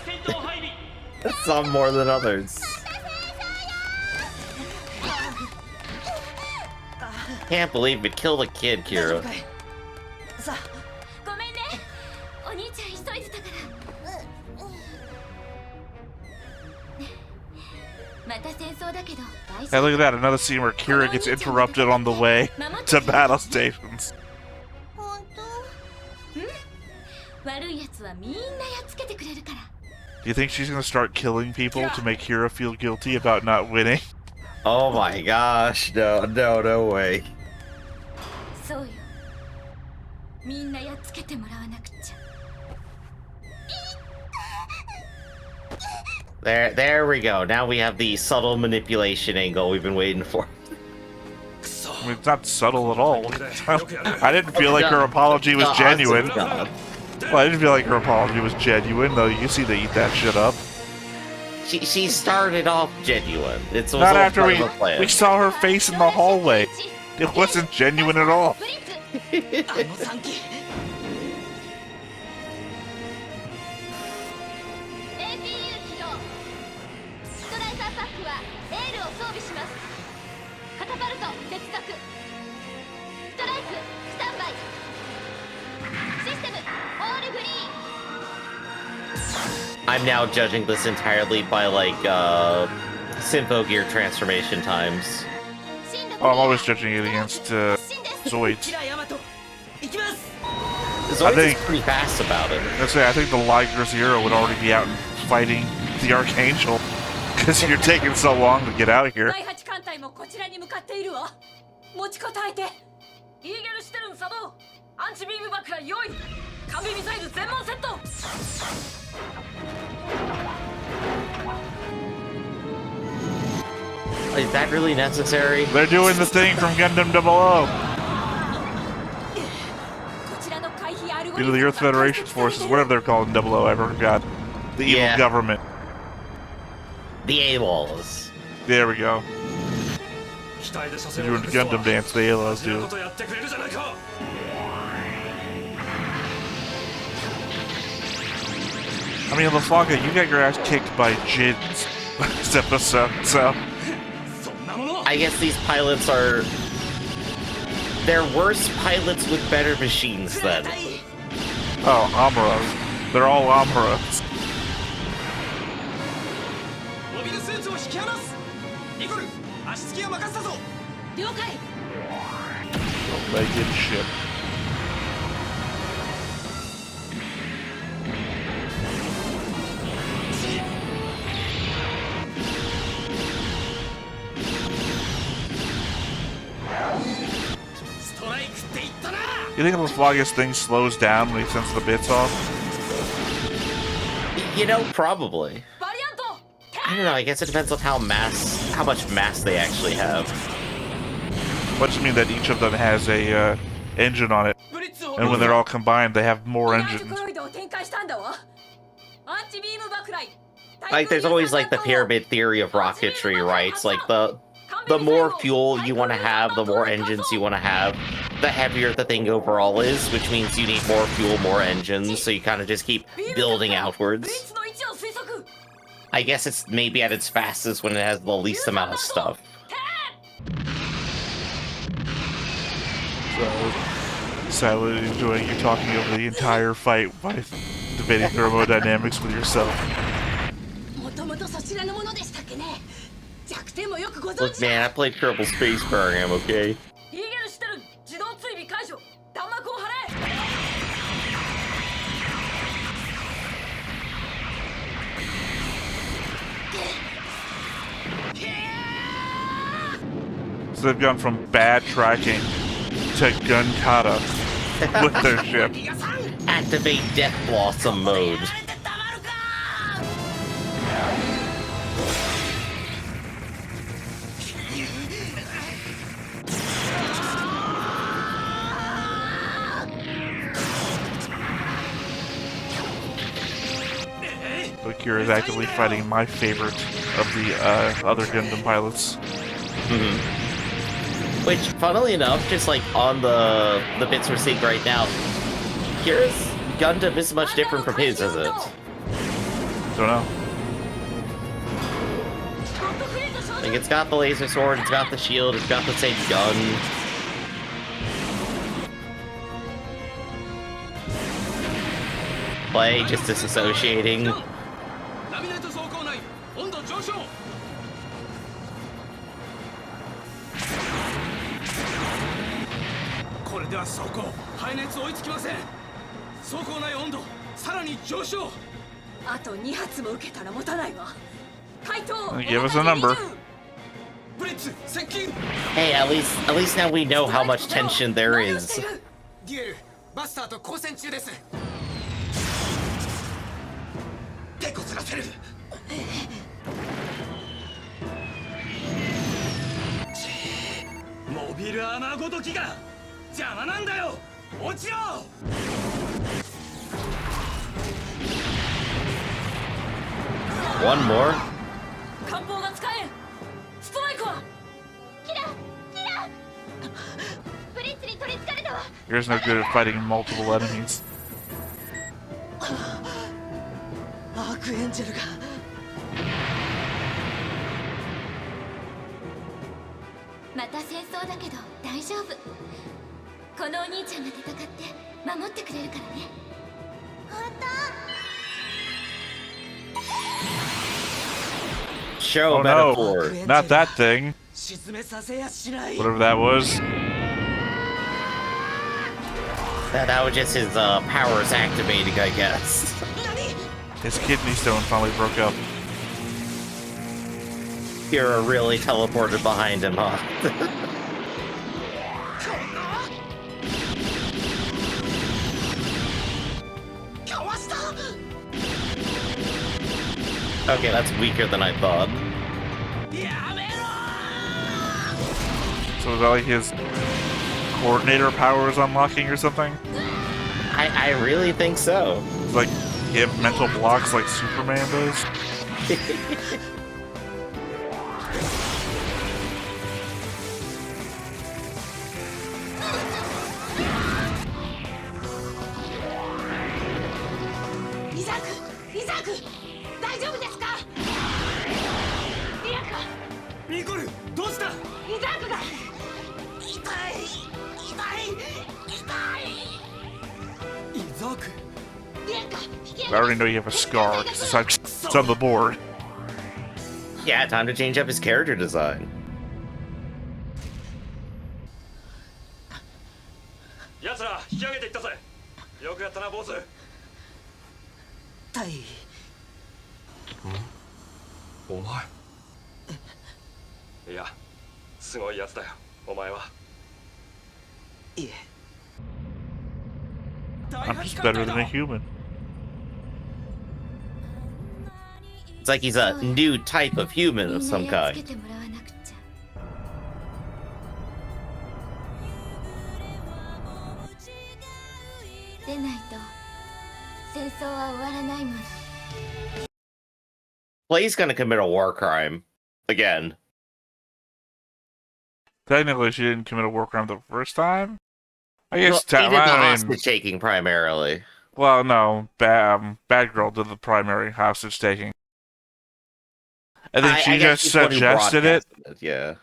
Some more than others. Can't believe it killed a kid, Kira. Hey, look at that, another scene where Kira gets interrupted on the way to battle stations. Do you think she's gonna start killing people to make Kira feel guilty about not winning? Oh my gosh, no way. There we go. Now we have the subtle manipulation angle we've been waiting for. I mean, it's not subtle at all. I didn't feel like her apology was genuine. Well, I didn't feel like her apology was genuine, though. You see they eat that shit up. She started off genuine. It's not after we saw her face in the hallway. It wasn't genuine at all. I'm now judging this entirely by, like, Sympho Gear transformation times. Oh, I'm always judging it against Zoids. Zoids is pretty fast about it. I think the Liger Zero would already be out and fighting the Archangel, because you're taking so long to get out here. Is that really necessary? They're doing the thing from Gundam 00. Either the Earth Federation forces, whatever they're called in 00, I forgot. The evil government. The AWOLs. There we go. They're doing the Gundam dance the AWOLs do. I mean, LaFlaga, you got your ass kicked by Jids this episode, so... I guess these pilots are... They're worse pilots with better machines, then. Oh, Amuros. They're all Amuros. Legged ship. You think the foggiest thing slows down when he sends the bits off? You know, probably. I don't know, I guess it depends on how much mass they actually have. What do you mean that each of them has a engine on it? And when they're all combined, they have more engines. Like, there's always, like, the pyramid theory of rocketry, right? It's like, the more fuel you want to have, the more engines you want to have, the heavier the thing overall is, which means you need more fuel, more engines, so you kind of just keep building outwards. I guess it's maybe at its fastest when it has the least amount of stuff. So, silently enjoying you talking over the entire fight by debating thermodynamics with yourself. Look, man, I played Kerbal Space Program, okay? So they've gone from bad tracking to gun kata with their ship. Activate Death Blossom mode. Bakir is actively fighting my favorite of the other Gundam pilots. Which, funnily enough, just like on the bits we're seeing right now, Kira's Gundam isn't much different from his, is it? Don't know. Like, it's got the laser sword, it's got the shield, it's got the same gun. Play just disassociating. Give us a number. Hey, at least now we know how much tension there is. One more? You're no good at fighting multiple enemies. Show oh metaphor. No, not that thing. Whatever that was. That was just his powers activating, I guess. His kidney stone finally broke up. Kira really teleported behind him, huh? Okay, that's weaker than I thought. So is that like his coordinator powers unlocking or something? I really think so. It's like he have mental blocks like Superman does? I already know you have a scar because it's on the board. Yeah, time to change up his character design. I'm just better than a human. It's like he's a new type of human of some kind. でないと戦争は終わらないもの。 Clay's gonna commit a war crime again. Technically, she didn't commit a war crime the first time. I guess Well, he did the I mean, hostage taking primarily. well, no, Bad Girl did the primary hostage taking. I think she I guess just she's the one who suggested it. broadcasted it. Yeah.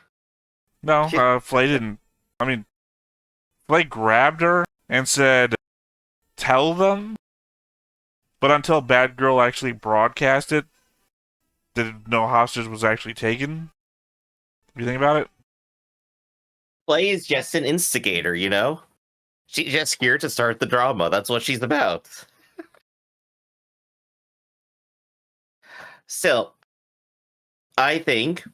No, Flay didn't. I mean, Flay grabbed her and said, "Tell them." But until Bad Girl actually broadcast it, no hostage was actually taken. What do you think about it? Flay is just an instigator, you know? She's just here to start the drama. That's what she's about. Still, I think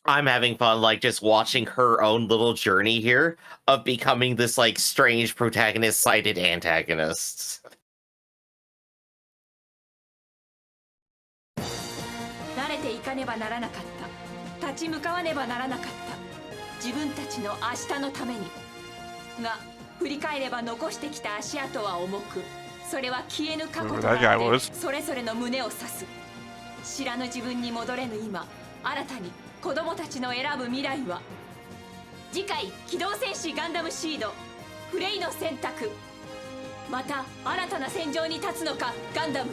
I'm having fun, like, just watching her own little journey here of becoming this, like, strange protagonist-sided antagonist. 慣れていかねばならなかった。立ち向かわねばならなかった。自分たちの明日のために。が、振り返れば残してきた足跡は重く、それは消えぬ過去となってそれぞれの胸を刺す。知らぬ自分に戻れぬ今、新たに子供たちの選ぶ未来は。次回、機動戦士ガンダムシード、フレイの選択。また新たな戦場に立つのか、ガンダム。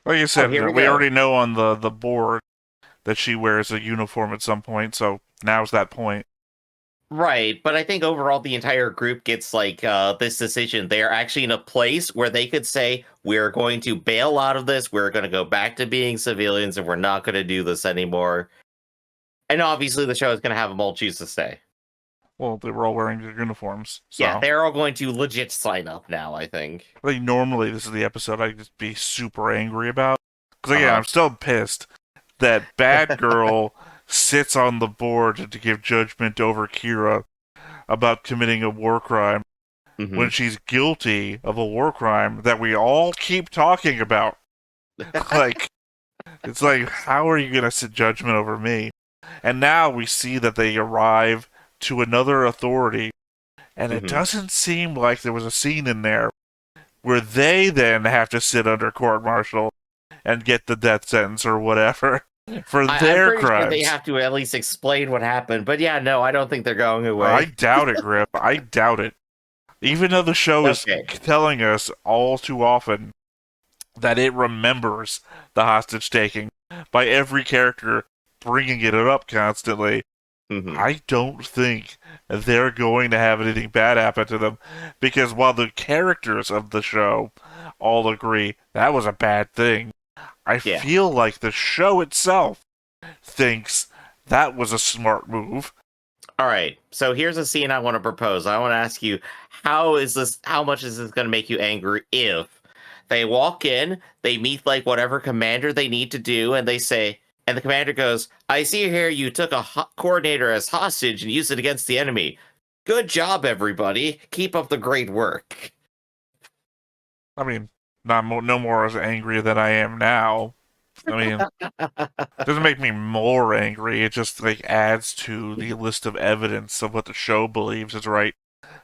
Like you said, here we we go. already know on the board that she wears a uniform at some point, so now's that point. Right, but I think overall the entire group gets, like, this decision. They're actually in a place where they could say, we're going to bail out of this, we're going to go back to being civilians, and we're not going to do this anymore. And obviously the show is going to have them all choose to stay. Well, they were all wearing their uniforms. So. Yeah, they're all going to legit sign up now, I think. Like, normally this is the episode I'd just be super angry about. Because, again, I'm still pissed that Bad Girl sits on the board to give judgment over Kira about committing a war crime when she's guilty of a war crime that we all keep talking about. Like, it's like, how are you going to sit judgment over me? And now we see that they arrive to another authority, and it doesn't seem like there was a scene in there where they then have to sit under court-martial and get the death sentence or whatever for their I'm crimes. sure they have to at least explain what happened, but yeah, no, I don't think they're going away. I doubt it, Grip. I doubt it. Even though the show is telling us all too often that it remembers the hostage-taking by every character bringing it up constantly, I don't think they're going to have anything bad happen to them, because while the characters of the show all agree that was a bad thing, I feel like the show itself thinks that was a smart move. All right, so here's a scene I want to propose. I want to ask you, how much is this going to make you angry if they walk in, they meet like whatever commander they need to do, and they say, and the commander goes, I see here you took a coordinator as hostage and used it against the enemy. Good job, everybody. Keep up the great work. I mean, no more as angry than I am now. I mean, it doesn't make me more angry. It just like adds to the list of evidence of what the show believes is right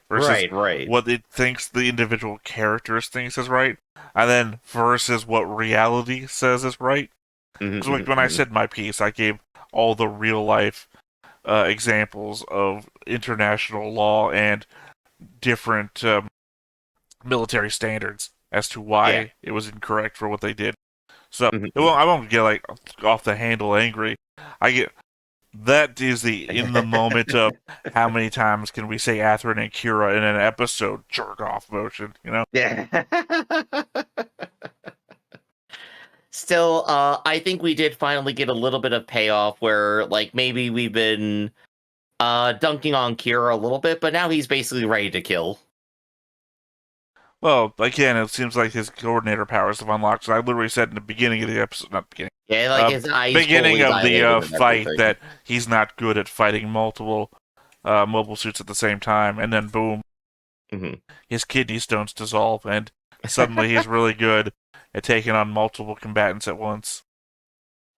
versus what it thinks the individual characters thinks is right, and then versus what reality says is right. Because like when I said my piece, I gave all the real life examples of international law and different military standards as to why it was incorrect for what they did. So I won't get like off the handle angry. That is the in the moment of how many times can we say Athrun and Kira in an episode jerk off motion, you know? Yeah. Still, I think we did finally get a little bit of payoff where, like, maybe we've been dunking on Kira a little bit, but now he's basically ready to kill. Well, again, it seems like his coordinator powers have unlocked. So I literally said in the beginning of the episode, not beginning, his eyes beginning of the fight everything. that he's not good at fighting multiple mobile suits at the same time, and then boom, his kidney stones dissolve, and suddenly he's really good at taking on multiple combatants at once.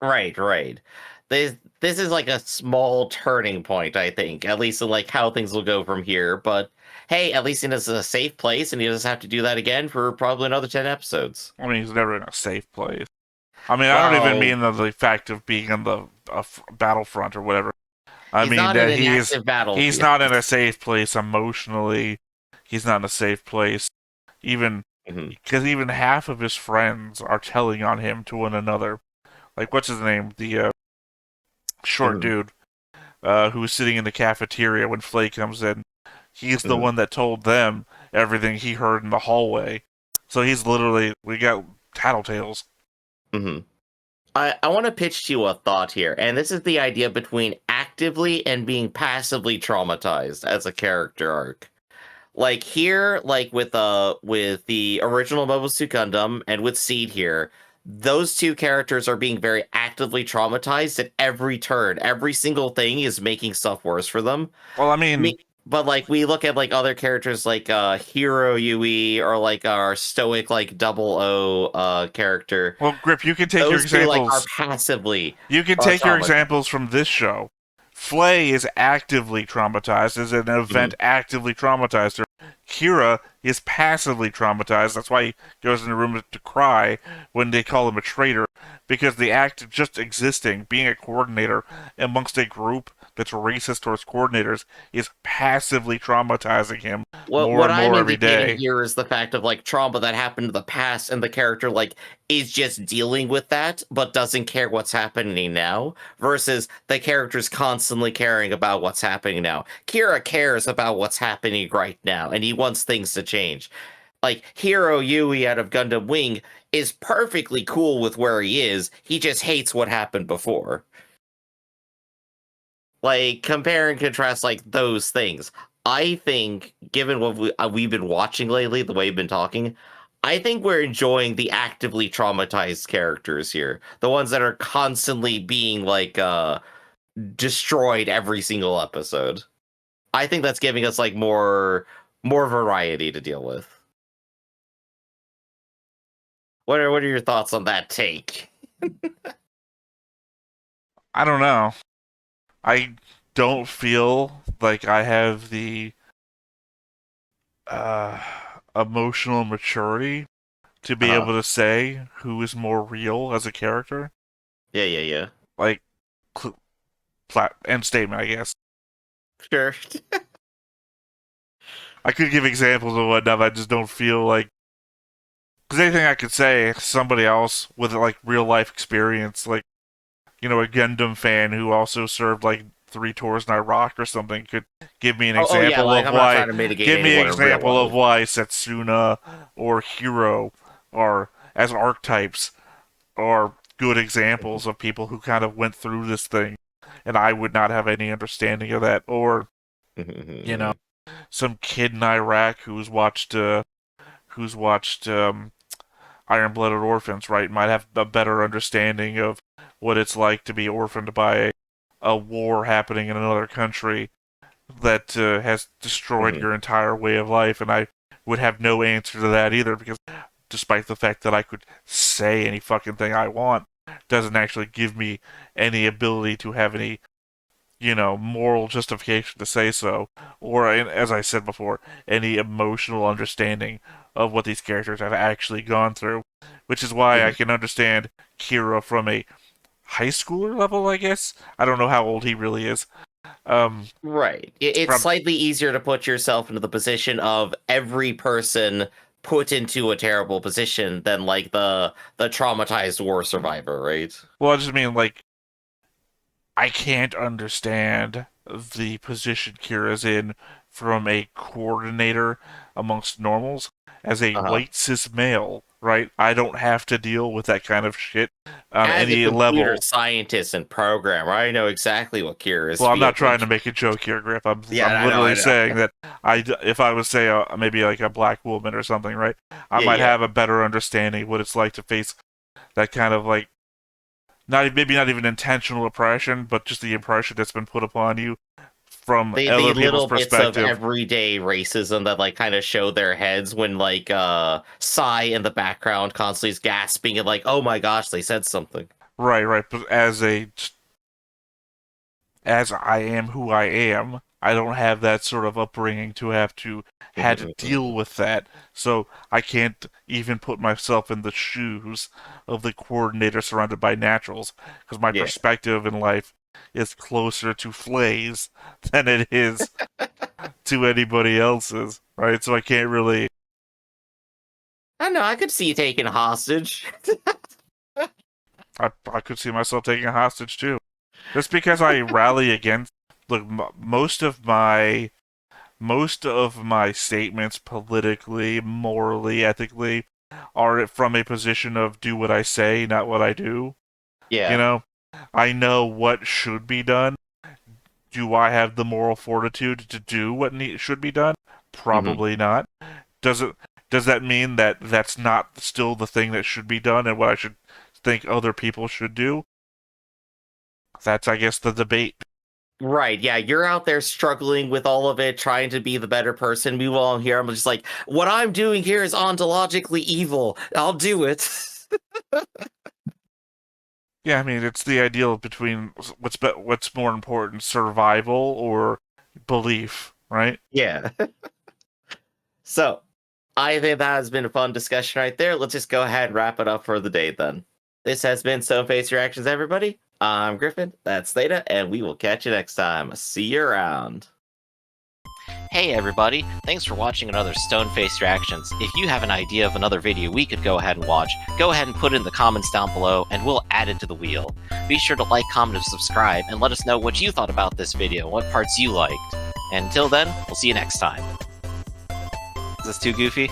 Right, right. This is like a small turning point, I think, at least in like how things will go from here. But hey, at least it's a safe place, and he doesn't have to do that again for probably another 10 episodes. I mean, he's never in a safe place. I mean, I don't even mean the fact of being on the battlefront or whatever. I mean that he's not in a safe place emotionally. He's not in a safe place, even because even half of his friends are telling on him to one another. Like, what's his name? The short dude who was sitting in the cafeteria when Flay comes in. He's the one that told them everything he heard in the hallway. So he's literally, we got tattletales. I want to pitch to you a thought here, and this is the idea between actively and being passively traumatized as a character arc. Like here, like with the original Mobile Suit Gundam and with Seed here, those two characters are being very actively traumatized at every turn. Every single thing is making stuff worse for them. Well, I mean, but like we look at like other characters like Hero Yui or like our stoic like Double O character. Well, Grip, you can take your examples. Two, like, are passively. You can take your examples from this show. Flay is actively traumatized, is an event actively traumatized her. Kira is passively traumatized. That's why he goes in the room to cry when they call him a traitor. Because the act of just existing, being a coordinator amongst a group that's racist towards coordinators, is passively traumatizing him more and more every day. Here is the fact of like trauma that happened in the past, and the character like is just dealing with that, but doesn't care what's happening now. Versus the character's constantly caring about what's happening now. Kira cares about what's happening right now, and he wants things to change. Like Hero Yui out of Gundam Wing is perfectly cool with where he is. He just hates what happened before. Like, compare and contrast, like, those things. I think, given what we've been watching lately, the way we've been talking, I think we're enjoying the actively traumatized characters here. The ones that are constantly being, like, destroyed every single episode. I think that's giving us, like, more variety to deal with. What are your thoughts on that take? I don't know. I don't feel like I have the emotional maturity to be able to say who is more real as a character. Yeah. Like, end statement, I guess. Sure. I could give examples of whatnot, but I just don't feel like... Because anything I could say, somebody else with, like, real-life experience, like, you know, a Gundam fan who also served like 3 tours in Iraq or something could give me an example of why. Give me an example of why Setsuna or Hiro are as archetypes are good examples of people who kind of went through this thing, and I would not have any understanding of that. Or you know, some kid in Iraq who's watched Iron-Blooded Orphans, right, might have a better understanding of what it's like to be orphaned by a war happening in another country that has destroyed your entire way of life, and I would have no answer to that either, because despite the fact that I could say any fucking thing I want, doesn't actually give me any ability to have any, you know, moral justification to say so, or, as I said before, any emotional understanding of what these characters have actually gone through, which is why I can understand Kira from a high schooler level, I guess. I don't know how old he really is. Right. It's slightly easier to put yourself into the position of every person put into a terrible position than, like, the traumatized war survivor, right? Well, I just mean, like, I can't understand the position Kira's in from a coordinator amongst normals as a white cis male, right? I don't have to deal with that kind of shit on any level. Scientist and programmer, I know exactly what Kira is. Well, I'm not trying to make a joke here, Griff. I'm literally saying that if I would say maybe like a black woman or something, right? I might have a better understanding of what it's like to face that kind of like maybe not even intentional oppression, but just the impression that's been put upon you from the other people's little bits of perspective. everyday racism that like kind of show their heads when like Sai in the background constantly is gasping and like, oh my gosh, they said something. Right. But as I am who I am, I don't have that sort of upbringing to had to deal with that. So I can't even put myself in the shoes of the coordinator surrounded by naturals, because my perspective in life is closer to Flay's than it is to anybody else's, right? So I can't really... I don't know, I could see you taking hostage. I could see myself taking a hostage too. Just because I rally against... Look, most of my statements politically, morally, ethically, are from a position of do what I say, not what I do. Yeah. You know? I know what should be done. Do I have the moral fortitude to do what should be done? Probably not. Does that mean that that's not still the thing that should be done and what I should think other people should do? That's, I guess, the debate. Right, yeah, you're out there struggling with all of it, trying to be the better person. Meanwhile, I'm here, I'm just like, what I'm doing here is ontologically evil. I'll do it. Yeah, I mean, it's the ideal between what's more important, survival or belief, right? Yeah. So, I think that has been a fun discussion right there. Let's just go ahead and wrap it up for the day then. This has been Stone Face Reactions, everybody. I'm Griffin, that's Theta, and we will catch you next time. See you around. Hey everybody, thanks for watching another Stone-Faced Reactions. If you have an idea of another video we could go ahead and watch, go ahead and put it in the comments down below and we'll add it to the wheel. Be sure to like, comment, and subscribe, and let us know what you thought about this video and what parts you liked. And until then, we'll see you next time. Is this too goofy?